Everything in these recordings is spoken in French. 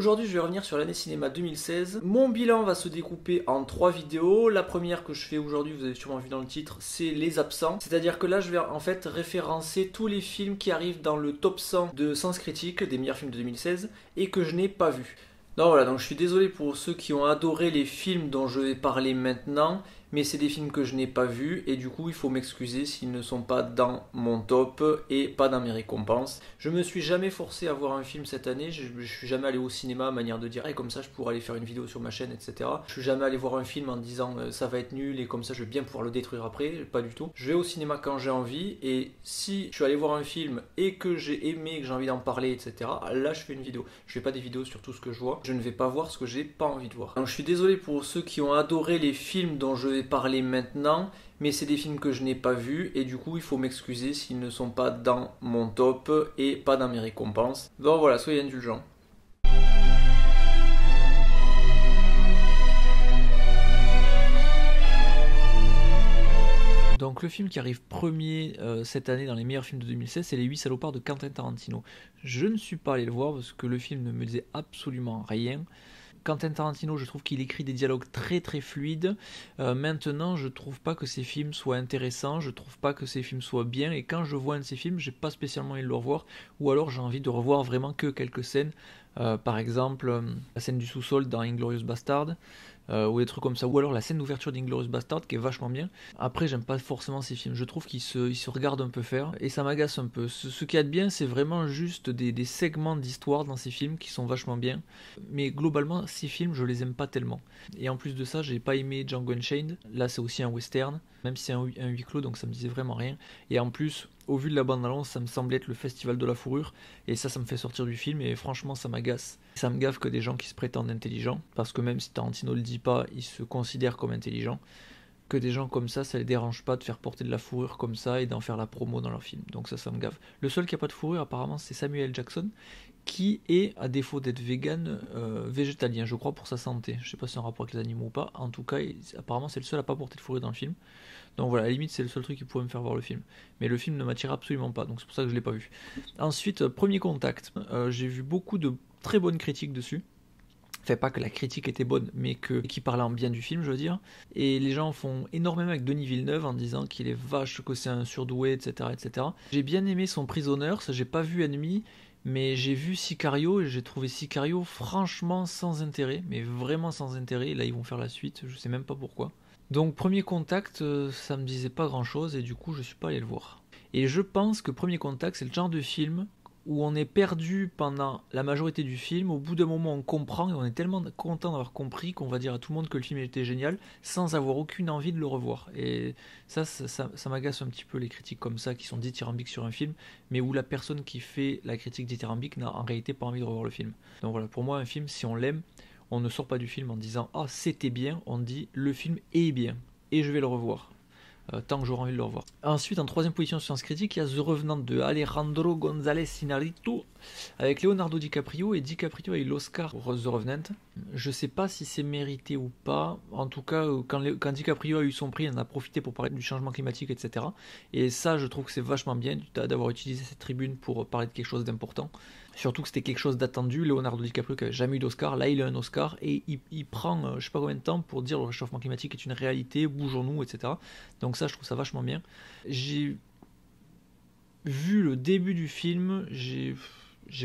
Aujourd'hui je vais revenir sur l'année cinéma 2016. Mon bilan va se découper en 3 vidéos. La première que je fais aujourd'hui, vous avez sûrement vu dans le titre, c'est les absents. C'est-à-dire que là je vais en fait référencer tous les films qui arrivent dans le top 100 de Sens Critique, des meilleurs films de 2016, et que je n'ai pas vus. Donc voilà, donc je suis désolé pour ceux qui ont adoré les films dont je vais parler maintenant, mais c'est des films que je n'ai pas vus et du coup il faut m'excuser s'ils ne sont pas dans mon top et pas dans mes récompenses. Je me suis jamais forcé à voir un film cette année, je suis jamais allé au cinéma à manière de dire hey, comme ça je pourrais aller faire une vidéo sur ma chaîne, etc. Je suis jamais allé voir un film en disant ça va être nul et comme ça je vais bien pouvoir le détruire après, pas du tout. Je vais au cinéma quand j'ai envie et si je suis allé voir un film et que j'ai aimé, que j'ai envie d'en parler, etc. Là je fais une vidéo. Je fais pas des vidéos sur tout ce que je vois, je ne vais pas voir ce que j'ai pas envie de voir. Donc je suis désolé pour ceux qui ont adoré les films dont je vais parler maintenant, mais c'est des films que je n'ai pas vus et du coup il faut m'excuser s'ils ne sont pas dans mon top et pas dans mes récompenses. Donc voilà, soyez indulgents. Donc le film qui arrive premier cette année dans les meilleurs films de 2016, c'est Les 8 salopards de Quentin Tarantino. Je ne suis pas allé le voir parce que le film ne me disait absolument rien. Quentin Tarantino, je trouve qu'il écrit des dialogues très très fluides. Maintenant, je trouve pas que ses films soient intéressants, je trouve pas que ses films soient bien, et quand je vois un de ses films, j'ai pas spécialement envie de le revoir, ou alors j'ai envie de revoir vraiment que quelques scènes. Par exemple, la scène du sous-sol dans Inglourious Bastard, ou des trucs comme ça, ou alors la scène d'ouverture d'Inglourious Bastard qui est vachement bien. Après, j'aime pas forcément ces films, je trouve qu'ils se regardent un peu faire et ça m'agace un peu. Ce qu'il y a de bien, c'est vraiment juste des segments d'histoire dans ces films qui sont vachement bien, mais globalement, ces films, je les aime pas tellement. Et en plus de ça, j'ai pas aimé Django Unchained, là c'est aussi un western, même si c'est un huis clos, donc ça me disait vraiment rien. Et en plus, au vu de la bande-annonce, ça me semblait être le festival de la fourrure, et ça me fait sortir du film, et franchement, ça m'agace. Ça me gaffe que des gens qui se prétendent intelligents, parce que même si Tarantino le dit pas, il se considère comme intelligent, que des gens comme ça les dérange pas de faire porter de la fourrure comme ça et d'en faire la promo dans leur film. Donc ça me gaffe. Le seul qui a pas de fourrure, apparemment, c'est Samuel Jackson, qui est, à défaut d'être vegan, végétalien, je crois, pour sa santé. Je sais pas si c'est un rapport avec les animaux ou pas. En tout cas, apparemment, c'est le seul à pas porter de fourrure dans le film. Donc voilà, à la limite, c'est le seul truc qui pourrait me faire voir le film. Mais le film ne m'attire absolument pas, donc c'est pour ça que je l'ai pas vu. Ensuite, Premier Contact. J'ai vu beaucoup de très bonnes critiques dessus. Enfin, pas que la critique était bonne, mais qui parlait en bien du film, je veux dire. Et les gens font énormément avec Denis Villeneuve en disant qu'il est vache, que c'est un surdoué, etc., etc. J'ai bien aimé son Prisoners, j'ai pas vu Ennemi, mais j'ai vu Sicario et j'ai trouvé Sicario franchement sans intérêt, mais vraiment sans intérêt. Là, ils vont faire la suite, je sais même pas pourquoi. Donc, Premier Contact, ça me disait pas grand chose et du coup, je suis pas allé le voir. Et je pense que Premier Contact, c'est le genre de film où on est perdu pendant la majorité du film, au bout d'un moment on comprend et on est tellement content d'avoir compris qu'on va dire à tout le monde que le film était génial sans avoir aucune envie de le revoir. Et ça m'agace un petit peu les critiques comme ça qui sont dithyrambiques sur un film, mais où la personne qui fait la critique dithyrambique n'a en réalité pas envie de revoir le film. Donc voilà, pour moi un film, si on l'aime, on ne sort pas du film en disant ah c'était bien, on dit le film est bien et je vais le revoir. Tant que j'aurai envie de le revoir. Ensuite, en troisième position sur Sens Critique, il y a The Revenant de Alejandro González Iñárritu avec Leonardo DiCaprio, et DiCaprio a eu l'Oscar pour The Revenant. Je sais pas si c'est mérité ou pas. En tout cas, quand DiCaprio a eu son prix, il en a profité pour parler du changement climatique, etc. Et ça, je trouve que c'est vachement bien d'avoir utilisé cette tribune pour parler de quelque chose d'important. Surtout que c'était quelque chose d'attendu. Leonardo DiCaprio qui n'avait jamais eu d'Oscar, là il a un Oscar et il prend je sais pas combien de temps pour dire le réchauffement climatique est une réalité, bougeons-nous, etc. Donc ça, je trouve ça vachement bien. J'ai vu le début du film, j'ai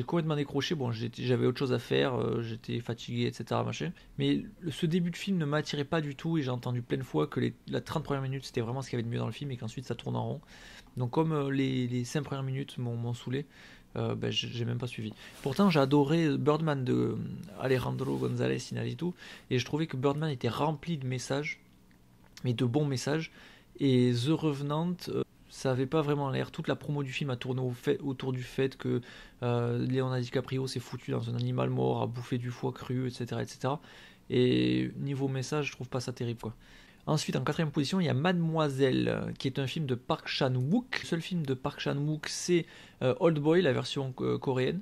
complètement décroché. Bon, j'avais autre chose à faire, j'étais fatigué, etc. Machin. Mais ce début de film ne m'attirait pas du tout et j'ai entendu plein de fois que la 30 premières minutes c'était vraiment ce qu'il y avait de mieux dans le film et qu'ensuite ça tourne en rond. Donc comme les 5 premières minutes m'ont saoulé, j'ai même pas suivi. Pourtant j'ai adoré Birdman de Alejandro González Iñárritu et je trouvais que Birdman était rempli de messages, mais de bons messages, et The Revenant ça avait pas vraiment l'air. Toute la promo du film a tourné autour du fait que Leonardo DiCaprio s'est foutu dans un animal mort, a bouffé du foie cru, etc., etc. Et niveau message, je trouve pas ça terrible, quoi. Ensuite, en quatrième position, il y a Mademoiselle, qui est un film de Park Chan-wook. Le seul film de Park Chan-wook, c'est Old Boy, la version coréenne.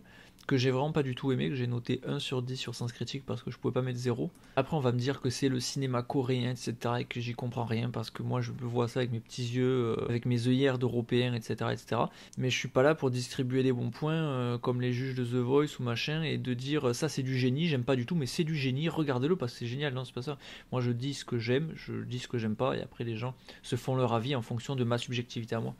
que j'ai vraiment pas du tout aimé, que j'ai noté 1 sur 10 sur Sens Critique parce que je pouvais pas mettre 0. Après, on va me dire que c'est le cinéma coréen, etc., et que j'y comprends rien parce que moi je vois ça avec mes petits yeux, avec mes œillères d'européen, etc., etc. Mais je suis pas là pour distribuer des bons points comme les juges de The Voice ou machin et de dire ça c'est du génie, j'aime pas du tout, mais c'est du génie, regardez-le parce que c'est génial. Non, c'est pas ça. Moi je dis ce que j'aime, je dis ce que j'aime pas et après les gens se font leur avis en fonction de ma subjectivité à moi.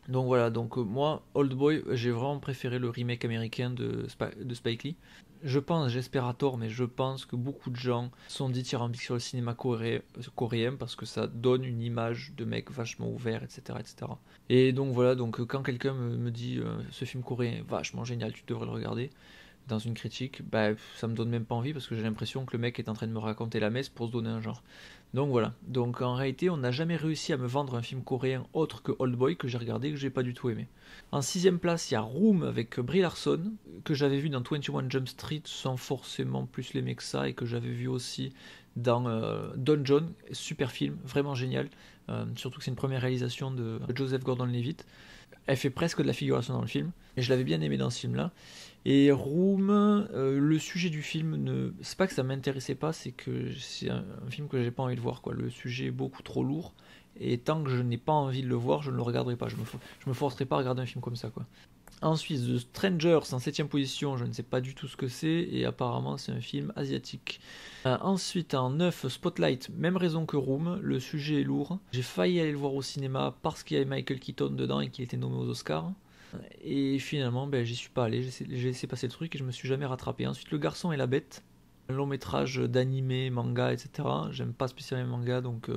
Donc voilà, donc moi, Oldboy, j'ai vraiment préféré le remake américain de Spike Lee. Je pense, j'espère à tort, mais je pense que beaucoup de gens sont dithyrambiques sur le cinéma coréen parce que ça donne une image de mec vachement ouvert, etc. etc. Et donc voilà, donc quand quelqu'un me dit ce film coréen est vachement génial, tu devrais le regarder dans une critique, bah, ça me donne même pas envie parce que j'ai l'impression que le mec est en train de me raconter la messe pour se donner un genre. Donc voilà, donc en réalité on n'a jamais réussi à me vendre un film coréen autre que Oldboy que j'ai regardé et que j'ai pas du tout aimé. En sixième place il y a Room avec Brie Larson que j'avais vu dans 21 Jump Street sans forcément plus l'aimer que ça et que j'avais vu aussi dans Don John, super film, vraiment génial, surtout que c'est une première réalisation de Joseph Gordon-Levitt. Elle fait presque de la figuration dans le film et je l'avais bien aimé dans ce film là. Et Room, le sujet du film, c'est pas que ça m'intéressait pas, c'est que c'est un film que j'ai pas envie de voir, quoi. Le sujet est beaucoup trop lourd, et tant que je n'ai pas envie de le voir, je ne le regarderai pas. Je me forcerai pas à regarder un film comme ça, quoi. Ensuite, The Strangers en 7ème position, je ne sais pas du tout ce que c'est, et apparemment c'est un film asiatique. Ensuite, en 9, Spotlight, même raison que Room, le sujet est lourd. J'ai failli aller le voir au cinéma parce qu'il y avait Michael Keaton dedans et qu'il était nommé aux Oscars. Et finalement, j'y suis pas allé, j'ai laissé passer le truc et je me suis jamais rattrapé. Ensuite, Le Garçon et la Bête, un long métrage d'animé, manga, etc. J'aime pas spécialement les mangas, donc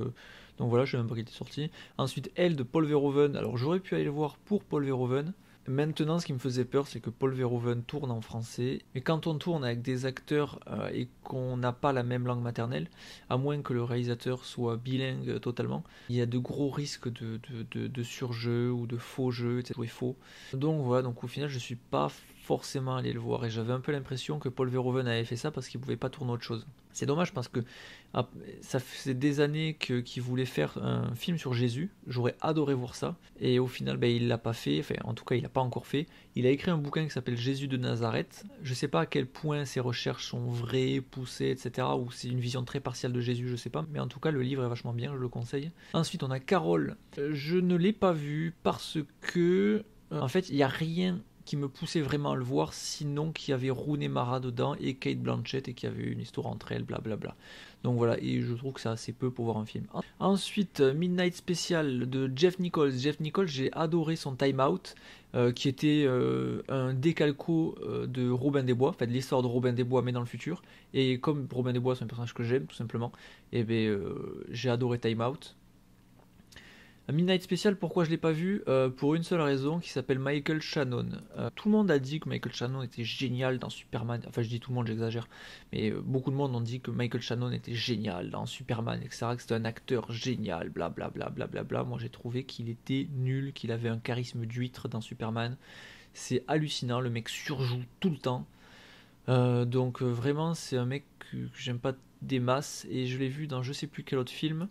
voilà, je sais même pas qu'il était sorti. Ensuite, Elle de Paul Verhoeven, alors j'aurais pu aller le voir pour Paul Verhoeven. Maintenant, ce qui me faisait peur, c'est que Paul Verhoeven tourne en français. Mais quand on tourne avec des acteurs et qu'on n'a pas la même langue maternelle, à moins que le réalisateur soit bilingue totalement, il y a de gros risques de surjeu ou de faux jeux, etc. Ou faux. Donc voilà, donc au final, je suis pas forcément allé le voir. Et j'avais un peu l'impression que Paul Verhoeven avait fait ça parce qu'il pouvait pas tourner autre chose. C'est dommage parce que ça fait des années qu'il voulait faire un film sur Jésus. J'aurais adoré voir ça. Et au final, il l'a pas fait. Enfin, en tout cas, il l'a pas encore fait. Il a écrit un bouquin qui s'appelle Jésus de Nazareth. Je sais pas à quel point ses recherches sont vraies, poussées, etc. Ou c'est une vision très partielle de Jésus, je sais pas. Mais en tout cas, le livre est vachement bien, je le conseille. Ensuite, on a Carole. Je ne l'ai pas vu parce que, en fait, il n'y a rien qui me poussait vraiment à le voir, sinon qu'il y avait Rooney Mara dedans et Kate Blanchett et qu'il y avait une histoire entre elles, blablabla. Donc voilà, et je trouve que c'est assez peu pour voir un film. Ensuite, Midnight Special de Jeff Nichols. Jeff Nichols, j'ai adoré son Time Out, qui était un décalco de Robin des Bois, en fait l'histoire de Robin des Bois mais dans le futur. Et comme Robin des Bois c'est un personnage que j'aime tout simplement, et j'ai adoré Time Out. Midnight Special, pourquoi je l'ai pas vu? Pour une seule raison, qui s'appelle Michael Shannon. Tout le monde a dit que Michael Shannon était génial dans Superman. Enfin, je dis tout le monde, j'exagère. Mais beaucoup de monde ont dit que Michael Shannon était génial dans Superman, etc. Que c'était un acteur génial, blablabla. Bla, bla, bla. Moi, j'ai trouvé qu'il était nul, qu'il avait un charisme d'huître dans Superman. C'est hallucinant, le mec surjoue tout le temps. Donc vraiment, c'est un mec que j'aime pas des masses. Et je l'ai vu dans je sais plus quel autre film.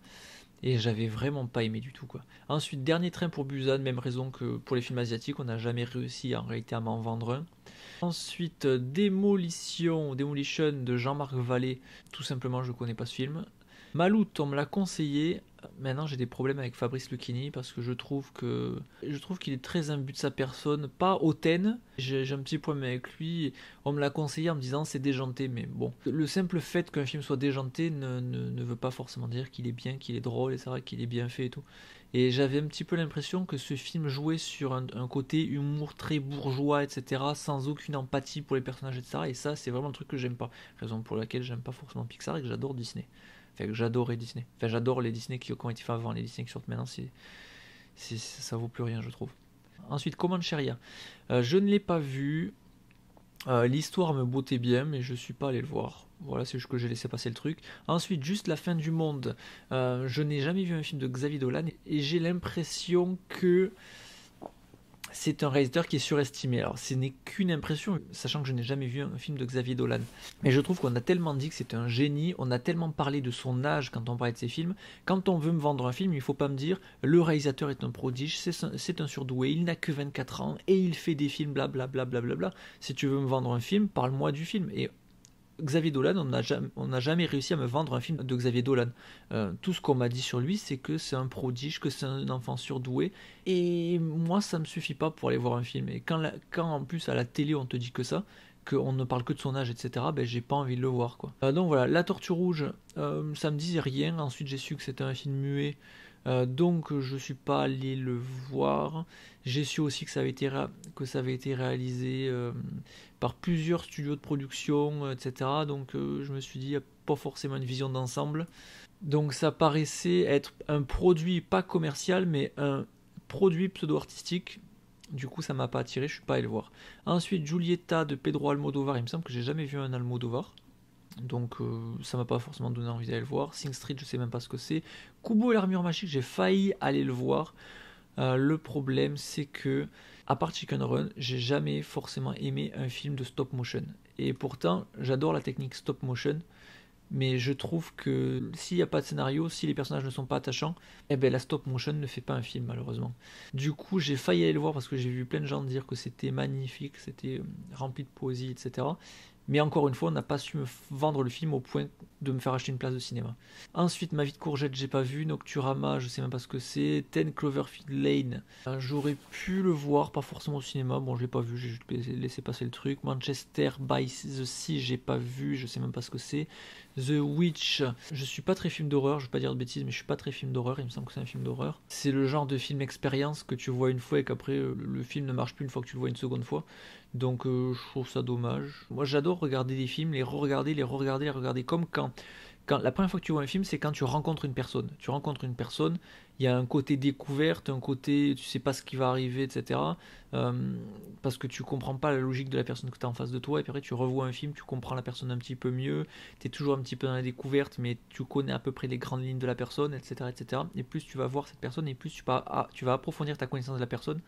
Et j'avais vraiment pas aimé du tout, quoi. Ensuite, Dernier train pour Busan, même raison que pour les films asiatiques, on n'a jamais réussi en réalité à m'en vendre un. Ensuite, Demolition de Jean-Marc Vallée, tout simplement je connais pas ce film. Maloute, on me l'a conseillé. Maintenant, j'ai des problèmes avec Fabrice Lucchini parce que je trouve qu'il est très imbu de sa personne, pas hautaine. J'ai un petit problème avec lui. On me l'a conseillé en me disant c'est déjanté, mais bon. Le simple fait qu'un film soit déjanté ne veut pas forcément dire qu'il est bien, qu'il est drôle, etc., qu'il est bien fait et tout. Et j'avais un petit peu l'impression que ce film jouait sur un côté humour très bourgeois, etc., sans aucune empathie pour les personnages, etc. Et ça, c'est vraiment le truc que j'aime pas. Raison pour laquelle j'aime pas forcément Pixar et que j'adore Disney. Enfin, que j'adorais Disney. Enfin, j'adore les Disney qui ont été faits avant, les Disney qui sortent maintenant, ça vaut plus rien, je trouve. Ensuite, Comancheria. Je ne l'ai pas vu. L'histoire me bottait bien, mais je suis pas allé le voir. Voilà, c'est juste que j'ai laissé passer le truc. Ensuite, Juste la fin du monde. Je n'ai jamais vu un film de Xavier Dolan et j'ai l'impression que c'est un réalisateur qui est surestimé. Alors, ce n'est qu'une impression, sachant que je n'ai jamais vu un film de Xavier Dolan. Mais je trouve qu'on a tellement dit que c'est un génie, on a tellement parlé de son âge quand on parlait de ses films. Quand on veut me vendre un film, il ne faut pas me dire le réalisateur est un prodige, c'est un surdoué, il n'a que 24 ans et il fait des films, blablabla. Bla, bla, bla. Si tu veux me vendre un film, parle-moi du film. Et Xavier Dolan, on n'a jamais réussi à me vendre un film de Xavier Dolan. Tout ce qu'on m'a dit sur lui, c'est que c'est un prodige, que c'est un enfant surdoué. Et moi, ça me suffit pas pour aller voir un film. Et quand en plus à la télé on te dit que ça, qu'on ne parle que de son âge, etc., ben j'ai pas envie de le voir, quoi. Donc voilà, La Tortue Rouge, ça me disait rien. Ensuite, j'ai su que c'était un film muet. Donc je suis pas allé le voir. J'ai su aussi que ça avait été réalisé par plusieurs studios de production, etc. Donc je me suis dit, il n'y a pas forcément une vision d'ensemble. Donc ça paraissait être un produit pas commercial, mais un produit pseudo-artistique. Du coup, ça m'a pas attiré, je suis pas allé le voir. Ensuite, Giulietta de Pedro Almodovar. Il me semble que j'ai jamais vu un Almodovar. Donc ça m'a pas forcément donné envie d'aller le voir. Sing Street, je sais même pas ce que c'est. Kubo et l'armure magique, j'ai failli aller le voir. Le problème, c'est que, à part Chicken Run, j'ai jamais forcément aimé un film de stop motion. Et pourtant, j'adore la technique stop motion, mais je trouve que s'il n'y a pas de scénario, si les personnages ne sont pas attachants, eh ben la stop motion ne fait pas un film, malheureusement. Du coup, j'ai failli aller le voir parce que j'ai vu plein de gens dire que c'était magnifique, c'était rempli de poésie, etc. Mais encore une fois, on n'a pas su me vendre le film au point de me faire acheter une place de cinéma. Ensuite, Ma vie de courgette, j'ai pas vu. Nocturama, je sais même pas ce que c'est. 10 Cloverfield Lane, j'aurais pu le voir, pas forcément au cinéma. Bon, je l'ai pas vu, j'ai juste laissé passer le truc. Manchester by the Sea, j'ai pas vu, je sais même pas ce que c'est. The Witch, je suis pas très film d'horreur, je vais pas dire de bêtises, mais je suis pas très film d'horreur, il me semble que c'est un film d'horreur. C'est le genre de film expérience que tu vois une fois et qu'après le film ne marche plus une fois que tu le vois une seconde fois. Donc je trouve ça dommage. Moi j'adore regarder des films, les re-regarder, les re-regarder, les regarder comme quand la première fois que tu vois un film, c'est quand tu rencontres une personne. Tu rencontres une personne, il y a un côté découverte, un côté tu sais pas ce qui va arriver, etc. Parce que tu comprends pas la logique de la personne que tu as en face de toi, et puis après tu revois un film, tu comprends la personne un petit peu mieux, tu es toujours un petit peu dans la découverte, mais tu connais à peu près les grandes lignes de la personne, etc. etc. Et plus tu vas voir cette personne, et plus tu vas approfondir ta connaissance de la personne,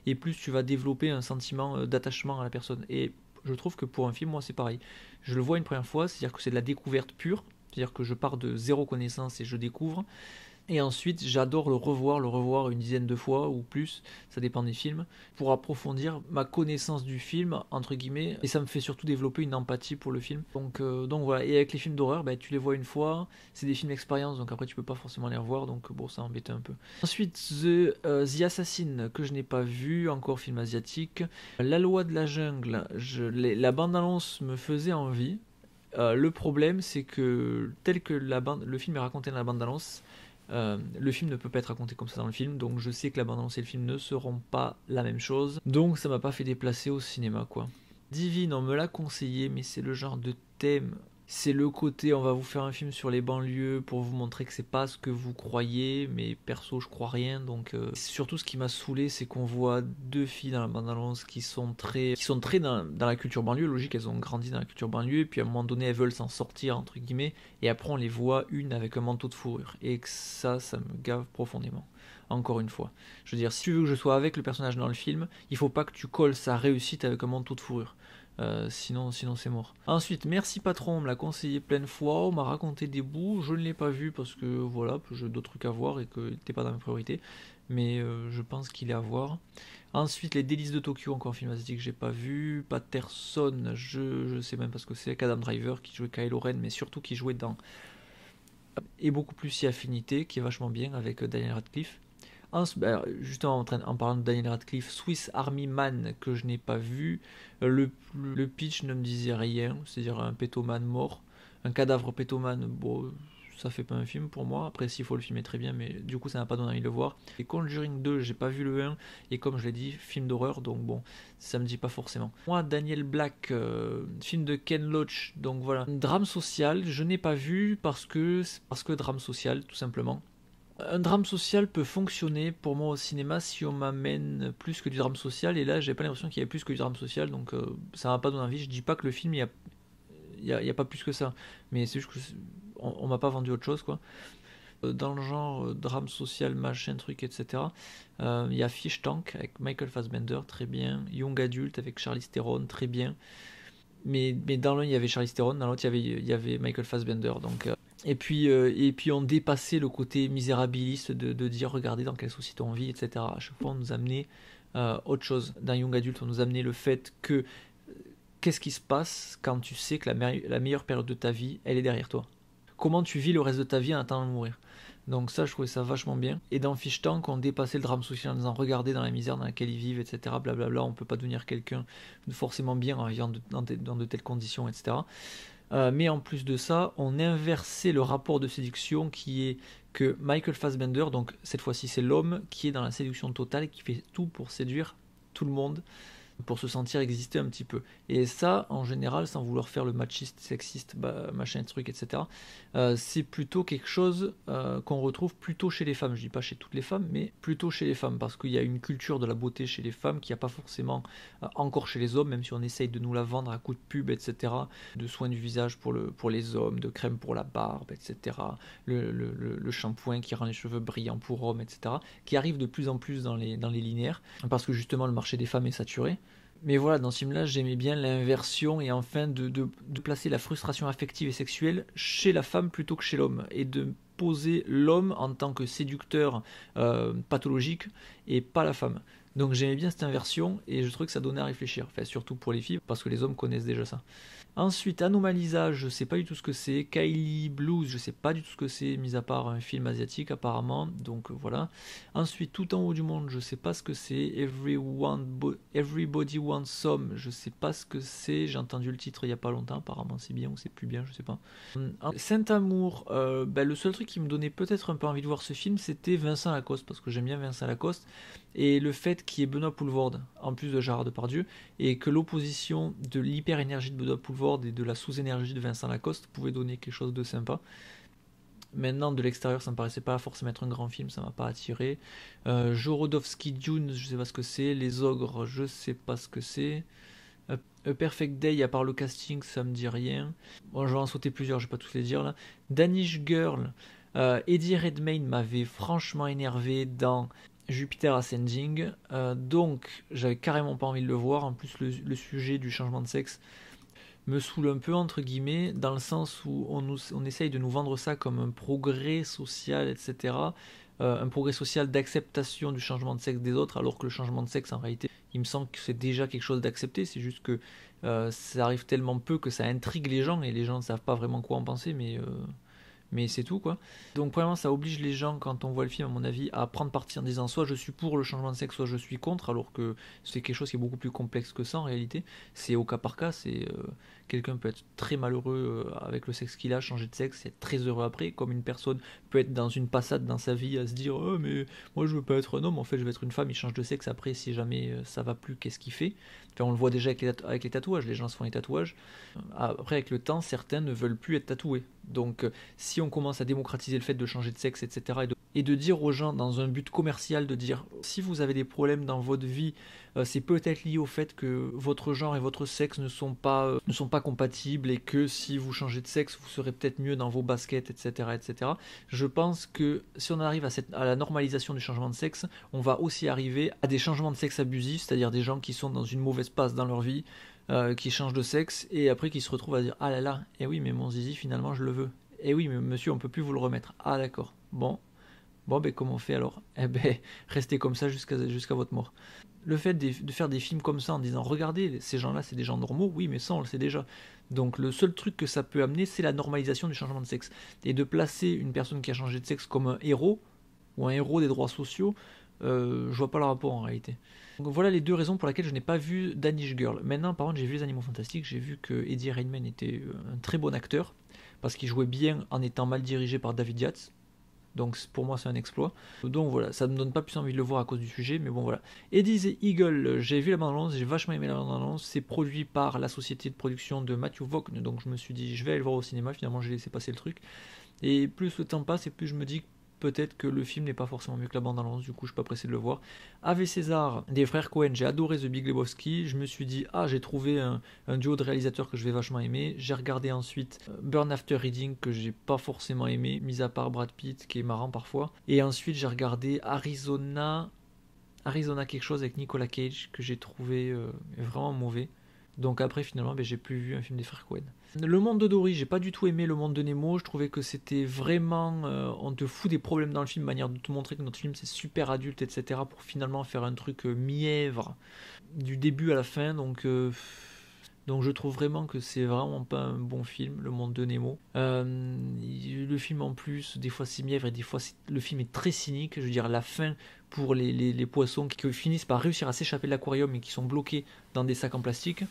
et plus tu vas développer un sentiment d'attachement à la personne. Et je trouve que pour un film, moi c'est pareil. Je le vois une première fois, c'est-à-dire que c'est de la découverte pure, c'est-à-dire que je pars de zéro connaissance et je découvre. Et ensuite, j'adore le revoir une dizaine de fois ou plus, ça dépend des films, pour approfondir ma connaissance du film, entre guillemets, et ça me fait surtout développer une empathie pour le film. Donc voilà, et avec les films d'horreur, bah, tu les vois une fois, c'est des films d'expérience, donc après tu peux pas forcément les revoir, donc bon, ça embête un peu. Ensuite, The Assassin, que je n'ai pas vu, encore film asiatique. La loi de la jungle, la bande-annonce me faisait envie. Le problème, c'est que tel que le film est raconté dans la bande-annonce, le film ne peut pas être raconté comme ça dans le film, donc je sais que la bande-annonce et le film ne seront pas la même chose, donc ça m'a pas fait déplacer au cinéma, quoi. Divine, on me l'a conseillé, mais c'est le genre de thème, c'est le côté on va vous faire un film sur les banlieues pour vous montrer que c'est pas ce que vous croyez, mais perso je crois rien, donc surtout ce qui m'a saoulé, c'est qu'on voit deux filles dans la bande-annonce qui sont très dans la culture banlieue, logique, elles ont grandi dans la culture banlieue, et puis à un moment donné elles veulent s'en sortir entre guillemets, et après on les voit une avec un manteau de fourrure, et que ça me gave profondément. Encore une fois, je veux dire, si tu veux que je sois avec le personnage dans le film, il faut pas que tu colles sa réussite avec un manteau de fourrure. Sinon c'est mort. Ensuite, Merci Patron, on me l'a conseillé plein de fois, on m'a raconté des bouts, je ne l'ai pas vu parce que voilà, j'ai d'autres trucs à voir et qu'il n'était pas dans mes priorités, mais je pense qu'il est à voir. Ensuite, Les Délices de Tokyo, encore un film asiatique que j'ai pas vu. Patterson, je sais même pas ce que c'est, Adam Driver qui jouait Kylo Ren, mais surtout qui jouait dans et beaucoup plus si Affinité, qui est vachement bien avec Daniel Radcliffe. Justement, en parlant de Daniel Radcliffe, Swiss Army Man, que je n'ai pas vu. Le pitch ne me disait rien, c'est-à-dire un pétomane mort. Un cadavre pétomane, bon, ça fait pas un film pour moi. Après, s'il faut le filmer très bien, mais du coup, ça m'a pas donné envie de le voir. Et Conjuring 2, j'ai pas vu le 1, et comme je l'ai dit, film d'horreur, donc bon, ça me dit pas forcément. Moi, Daniel Black, film de Ken Loach, donc voilà. Drame social, je n'ai pas vu parce que drame social, tout simplement. Un drame social peut fonctionner pour moi au cinéma si on m'amène plus que du drame social, et là j'ai pas l'impression qu'il y ait plus que du drame social, donc ça m'a pas donné envie. Je dis pas que le film il y a pas plus que ça, mais c'est juste que on m'a pas vendu autre chose, quoi. Dans le genre drame social, machin, truc, etc. Il y a Fish Tank avec Michael Fassbender, très bien. Young Adult avec Charlize Theron, très bien. Mais dans l'un il y avait Charlize Theron, dans l'autre il y avait Michael Fassbender. Donc, et puis on dépassait le côté misérabiliste de dire regardez dans quelle société on vit, etc. À chaque fois on nous amenait autre chose. Dans Young Adult on nous amenait le fait que qu'est-ce qui se passe quand tu sais que la meilleure période de ta vie elle est derrière toi. Comment tu vis le reste de ta vie en attendant de mourir. Donc ça, je trouvais ça vachement bien. Et dans Fish Tank, on dépassait le drame social en disant regardez dans la misère dans laquelle ils vivent, etc. Blablabla, on peut pas devenir quelqu'un de forcément bien en vivant dans de telles conditions, etc. Mais en plus de ça, on inversait le rapport de séduction qui est que Michael Fassbender, donc cette fois-ci c'est l'homme qui est dans la séduction totale et qui fait tout pour séduire tout le monde, pour se sentir exister un petit peu. Et ça, en général, sans vouloir faire le machiste, sexiste, machin, truc, etc., c'est plutôt quelque chose qu'on retrouve plutôt chez les femmes. Je dis pas chez toutes les femmes, mais plutôt chez les femmes, parce qu'il y a une culture de la beauté chez les femmes qui n'y a pas forcément encore chez les hommes, même si on essaye de nous la vendre à coups de pub, etc., de soins du visage pour les hommes, de crème pour la barbe, etc., le shampoing qui rend les cheveux brillants pour hommes, etc., qui arrive de plus en plus dans les linéaires, parce que justement le marché des femmes est saturé. Mais voilà, dans ce film-là, j'aimais bien l'inversion et enfin de placer la frustration affective et sexuelle chez la femme plutôt que chez l'homme. Et de poser l'homme en tant que séducteur pathologique et pas la femme. Donc j'aimais bien cette inversion et je trouvais que ça donnait à réfléchir. Enfin, surtout pour les filles, parce que les hommes connaissent déjà ça. Ensuite, Anomalisa, je sais pas du tout ce que c'est. Kylie Blues, je sais pas du tout ce que c'est, mis à part un film asiatique apparemment. Donc voilà. Ensuite, Tout en haut du monde, je sais pas ce que c'est. Everybody Wants Some, je sais pas ce que c'est. J'ai entendu le titre il y a pas longtemps. Apparemment, c'est bien ou c'est plus bien, je sais pas. Saint-Amour, le seul truc qui me donnait peut-être un peu envie de voir ce film, c'était Vincent Lacoste, parce que j'aime bien Vincent Lacoste. Et le fait qu'il y ait Benoît Poelvoorde, en plus de Gérard Depardieu, et que l'opposition de l'hyper-énergie de Benoît Poelvoorde et de la sous-énergie de Vincent Lacoste pouvait donner quelque chose de sympa. Maintenant, de l'extérieur, ça me paraissait pas forcément être un grand film, ça m'a pas attiré. Jorodowski Dune, je sais pas ce que c'est. Les Ogres, je sais pas ce que c'est. A Perfect Day, à part le casting, ça me dit rien. Bon, je vais en sauter plusieurs, je vais pas tous les dire là. Danish Girl, Eddie Redmayne m'avait franchement énervé dans Jupiter Ascending, donc j'avais carrément pas envie de le voir. En plus, le sujet du changement de sexe me saoule un peu, entre guillemets, dans le sens où on essaye de nous vendre ça comme un progrès social, etc. Un progrès social d'acceptation du changement de sexe des autres, alors que le changement de sexe, en réalité, il me semble que c'est déjà quelque chose d'accepté. C'est juste que ça arrive tellement peu que ça intrigue les gens et les gens ne savent pas vraiment quoi en penser, mais c'est tout quoi. Donc premièrement ça oblige les gens quand on voit le film à mon avis à prendre parti en disant soit je suis pour le changement de sexe soit je suis contre, alors que c'est quelque chose qui est beaucoup plus complexe que ça en réalité. C'est au cas par cas, c'est quelqu'un peut être très malheureux avec le sexe qu'il a, changer de sexe, être très heureux après, comme une personne peut être dans une passade dans sa vie à se dire oh mais moi je veux pas être un homme, en fait je veux être une femme, il change de sexe après si jamais ça va plus, qu'est-ce qu'il fait. Enfin, on le voit déjà avec les tatouages, les gens se font les tatouages. Après avec le temps certains ne veulent plus être tatoués. Donc si on commence à démocratiser le fait de changer de sexe, etc., et de dire aux gens dans un but commercial, de dire si vous avez des problèmes dans votre vie, c'est peut-être lié au fait que votre genre et votre sexe ne sont pas compatibles et que si vous changez de sexe, vous serez peut-être mieux dans vos baskets, etc., etc. Je pense que si on arrive à la normalisation du changement de sexe, on va aussi arriver à des changements de sexe abusifs, c'est-à-dire des gens qui sont dans une mauvaise passe dans leur vie, qui changent de sexe et après qui se retrouvent à dire ah là là, eh oui mais mon zizi finalement je le veux, eh oui mais monsieur on peut plus vous le remettre, ah d'accord, bon ben comment on fait alors, eh ben restez comme ça jusqu'à votre mort. Le fait de faire des films comme ça en disant regardez ces gens là c'est des gens normaux, oui mais ça on le sait déjà. Donc le seul truc que ça peut amener c'est la normalisation du changement de sexe, et de placer une personne qui a changé de sexe comme un héros ou un héros des droits sociaux, je vois pas le rapport en réalité. Donc voilà les deux raisons pour lesquelles je n'ai pas vu Danish Girl. Maintenant par contre j'ai vu Les Animaux Fantastiques, j'ai vu que Eddie Redmayne était un très bon acteur, parce qu'il jouait bien en étant mal dirigé par David Yates. Donc pour moi c'est un exploit. Donc voilà, ça me donne pas plus envie de le voir à cause du sujet, mais bon voilà. Eddie's Eagle, j'ai vu la bande-annonce, j'ai vachement aimé la bande-annonce. C'est produit par la société de production de Matthew Vaughn, donc je me suis dit je vais aller le voir au cinéma. Finalement j'ai laissé passer le truc. Et plus le temps passe et plus je me dis peut-être que le film n'est pas forcément mieux que la bande-annonce, du coup je suis pas pressé de le voir. Ave César, des frères Coen, j'ai adoré The Big Lebowski, je me suis dit, j'ai trouvé un duo de réalisateurs que je vais vachement aimer. J'ai regardé ensuite Burn After Reading, que j'ai pas forcément aimé, mis à part Brad Pitt, qui est marrant parfois. Et ensuite j'ai regardé Arizona quelque chose avec Nicolas Cage, que j'ai trouvé vraiment mauvais. Donc après finalement j'ai plus vu un film des frères Coen. Le monde de Dory, j'ai pas du tout aimé le monde de Nemo, je trouvais que c'était vraiment on te fout des problèmes dans le film, manière de te montrer que notre film c'est super adulte, etc. pour finalement faire un truc mièvre du début à la fin, donc je trouve vraiment que c'est vraiment pas un bon film, le monde de Nemo. Le film en plus, des fois c'est mièvre et des fois le film est très cynique, je veux dire la fin pour les poissons qui finissent par réussir à s'échapper de l'aquarium et qui sont bloqués dans des sacs en plastique.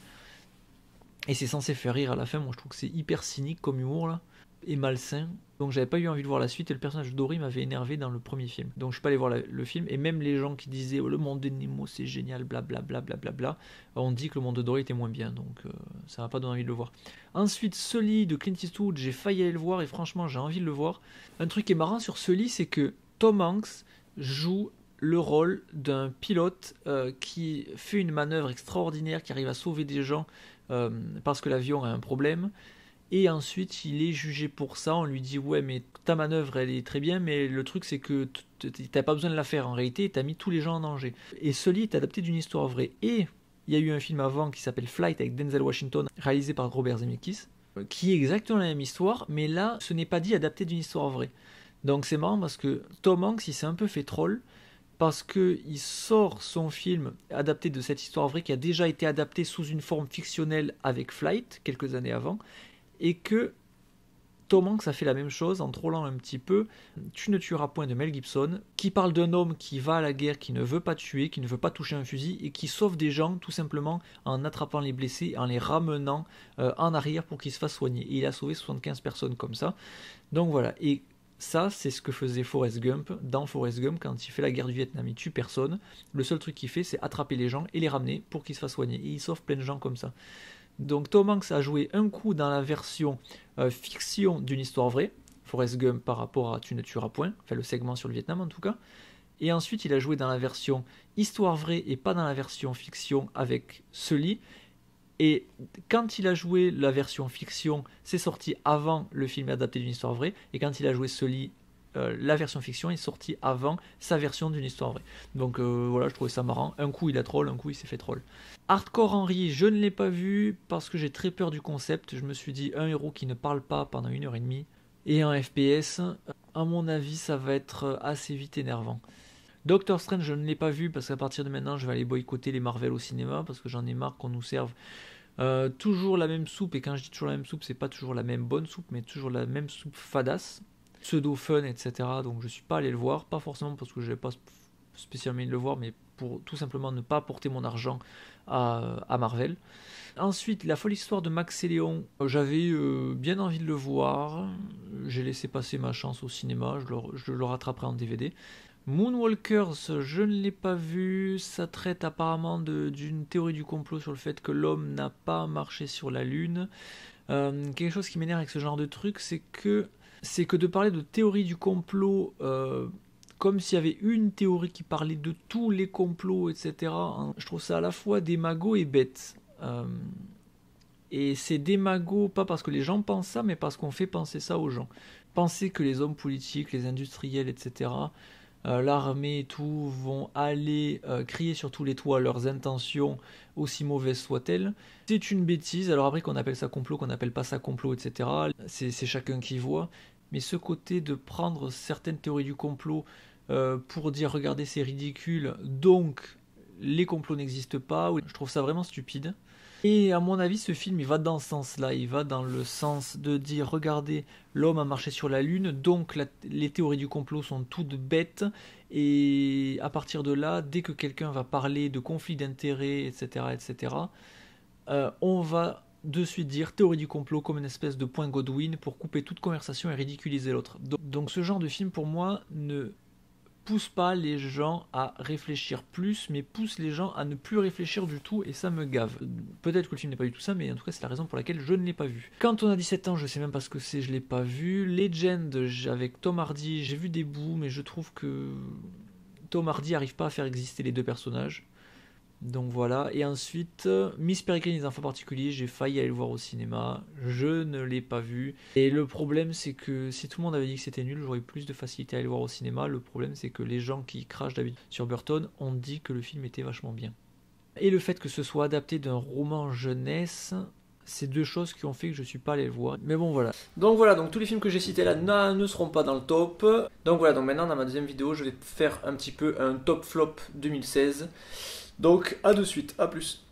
Et c'est censé faire rire à la fin, moi je trouve que c'est hyper cynique comme humour là, et malsain. Donc j'avais pas eu envie de voir la suite et le personnage de Dory m'avait énervé dans le premier film. Donc je suis pas allé voir le film et même les gens qui disaient le monde de Nemo c'est génial, blablabla, on dit que le monde de Dory était moins bien, donc ça m'a pas donné envie de le voir. Ensuite, Sully de Clint Eastwood, j'ai failli aller le voir et franchement j'ai envie de le voir. Un truc qui est marrant sur Sully, c'est que Tom Hanks joue le rôle d'un pilote qui fait une manœuvre extraordinaire, qui arrive à sauver des gens parce que l'avion a un problème. Et ensuite, il est jugé pour ça. On lui dit ouais, mais ta manœuvre, elle est très bien, mais le truc, c'est que t'as pas besoin de la faire. En réalité, t'as mis tous les gens en danger. Et Sully est adapté d'une histoire vraie. Et il y a eu un film avant qui s'appelle Flight avec Denzel Washington, réalisé par Robert Zemeckis, qui est exactement la même histoire, mais là, ce n'est pas dit adapté d'une histoire vraie. Donc c'est marrant parce que Tom Hanks, il s'est un peu fait troll parce qu'il sort son film adapté de cette histoire vraie qui a déjà été adapté sous une forme fictionnelle avec Flight, quelques années avant, et que Tom Hanks a fait la même chose en trollant un petit peu Tu ne tueras point de Mel Gibson, qui parle d'un homme qui va à la guerre, qui ne veut pas tuer, qui ne veut pas toucher un fusil, et qui sauve des gens tout simplement en attrapant les blessés, en les ramenant en arrière pour qu'ils se fassent soigner. Et il a sauvé 75 personnes comme ça. Donc voilà, et ça, c'est ce que faisait Forrest Gump. Dans Forrest Gump, quand il fait la guerre du Vietnam, il tue personne. Le seul truc qu'il fait, c'est attraper les gens et les ramener pour qu'ils se fassent soigner. Et il sauve plein de gens comme ça. Donc Tom Hanks a joué un coup dans la version fiction d'une histoire vraie, Forrest Gump par rapport à Tu ne tueras point, enfin le segment sur le Vietnam en tout cas. Et ensuite, il a joué dans la version histoire vraie et pas dans la version fiction avec Sully. Et quand il a joué la version fiction, c'est sorti avant le film adapté d'une histoire vraie. Et quand il a joué Sully, la version fiction est sortie avant sa version d'une histoire vraie. Donc voilà, je trouvais ça marrant. Un coup il a troll, un coup il s'est fait troll. Hardcore Henry, je ne l'ai pas vu parce que j'ai très peur du concept. Je me suis dit, un héros qui ne parle pas pendant 1h30 et un FPS, à mon avis, ça va être assez vite énervant. Doctor Strange, je ne l'ai pas vu parce qu'à partir de maintenant, je vais aller boycotter les Marvel au cinéma parce que j'en ai marre qu'on nous serve toujours la même soupe. Et quand je dis toujours la même soupe, c'est pas toujours la même bonne soupe, mais toujours la même soupe fadasse, pseudo fun, etc. Donc je suis pas allé le voir, pas forcément parce que je n'avais pas spécialement envie de le voir, mais pour tout simplement ne pas apporter mon argent à Marvel. Ensuite, la folle histoire de Max et Léon, j'avais bien envie de le voir. J'ai laissé passer ma chance au cinéma, je le rattraperai en DVD. Moonwalkers, je ne l'ai pas vu. Ça traite apparemment d'une théorie du complot sur le fait que l'homme n'a pas marché sur la Lune. Quelque chose qui m'énerve avec ce genre de truc, c'est que de parler de théorie du complot comme s'il y avait une théorie qui parlait de tous les complots, etc. Je trouve ça à la fois démago et bête. Et c'est démago pas parce que les gens pensent ça, mais parce qu'on fait penser ça aux gens. Penser que les hommes politiques, les industriels, etc., l'armée et tout vont aller crier sur tous les toits leurs intentions, aussi mauvaises soient-elles, c'est une bêtise. Alors après qu'on appelle ça complot, qu'on n'appelle pas ça complot, etc., c'est chacun qui voit. Mais ce côté de prendre certaines théories du complot pour dire regardez c'est ridicule, donc les complots n'existent pas, je trouve ça vraiment stupide. Et à mon avis, ce film, il va dans ce sens-là. Il va dans le sens de dire, regardez, l'homme a marché sur la Lune, donc les théories du complot sont toutes bêtes. Et à partir de là, dès que quelqu'un va parler de conflit d'intérêts, etc., on va de suite dire théorie du complot comme une espèce de point Godwin pour couper toute conversation et ridiculiser l'autre. Donc ce genre de film, pour moi, ne pousse pas les gens à réfléchir plus, mais pousse les gens à ne plus réfléchir du tout, et ça me gave. Peut-être que le film n'est pas du tout ça, mais en tout cas c'est la raison pour laquelle je ne l'ai pas vu. Quand on a 17 ans, je sais même pas ce que c'est, je l'ai pas vu. Legend avec Tom Hardy, j'ai vu des bouts, mais je trouve que Tom Hardy arrive pas à faire exister les deux personnages. Donc voilà, et ensuite Miss Peregrine et les enfants particuliers, j'ai failli aller le voir au cinéma, je ne l'ai pas vu. Et le problème c'est que si tout le monde avait dit que c'était nul, j'aurais plus de facilité à aller le voir au cinéma. Le problème c'est que les gens qui crachent d'habitude sur Burton ont dit que le film était vachement bien. Et le fait que ce soit adapté d'un roman jeunesse, c'est deux choses qui ont fait que je suis pas allé le voir. Mais bon voilà. Donc voilà, donc tous les films que j'ai cités là ne seront pas dans le top. Donc voilà, donc maintenant dans ma deuxième vidéo, je vais faire un petit peu un top flop 2016. Donc à de suite, à plus.